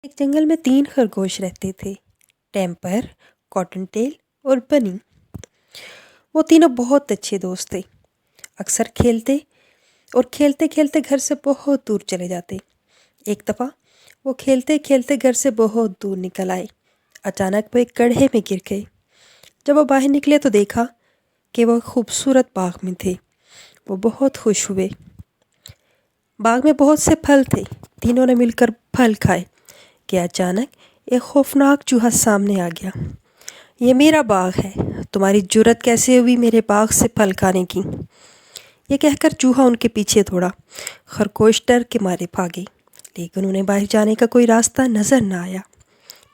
एक जंगल में 3 खरगोश रहते थे। टेम्पर, कॉटन टेल और बनी। वो तीनों बहुत अच्छे दोस्त थे। अक्सर खेलते और खेलते खेलते घर से बहुत दूर चले जाते। एक दफ़ा वो खेलते खेलते घर से बहुत दूर निकल आए। अचानक वो एक गड्ढे में गिर गए। जब वो बाहर निकले तो देखा कि वो खूबसूरत बाग में थे। वो बहुत खुश हुए। बाग में बहुत से फल थे। तीनों ने मिलकर फल खाए कि अचानक एक खौफनाक चूहा सामने आ गया। ये मेरा बाग है, तुम्हारी जुर्रत कैसे हुई मेरे बाग से फल खाने की? ये कहकर चूहा उनके पीछे दौड़ा। खरगोश डर के मारे भागे, लेकिन उन्हें बाहर जाने का कोई रास्ता नजर न आया।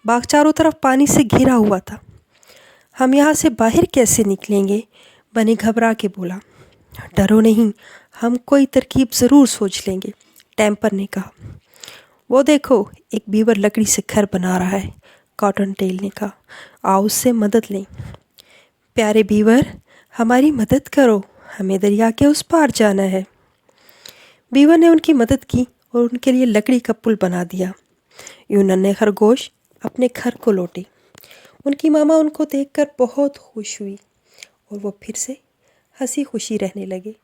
बाग चारों तरफ पानी से घिरा हुआ था। हम यहाँ से बाहर कैसे निकलेंगे? बनी घबरा के बोला। डरो नहीं, हम कोई तरकीब ज़रूर सोच लेंगे, टेम्पर ने कहा। वो देखो, एक बीवर लकड़ी से घर बना रहा है, कॉटन टेल ने कहा। आओ उससे मदद लें। प्यारे बीवर, हमारी मदद करो, हमें दरिया के उस पार जाना है। बीवर ने उनकी मदद की और उनके लिए लकड़ी का पुल बना दिया। यूं नन्हे खरगोश अपने घर को लौटे। उनकी मामा उनको देखकर बहुत खुश हुई और वो फिर से हंसी खुशी रहने लगे।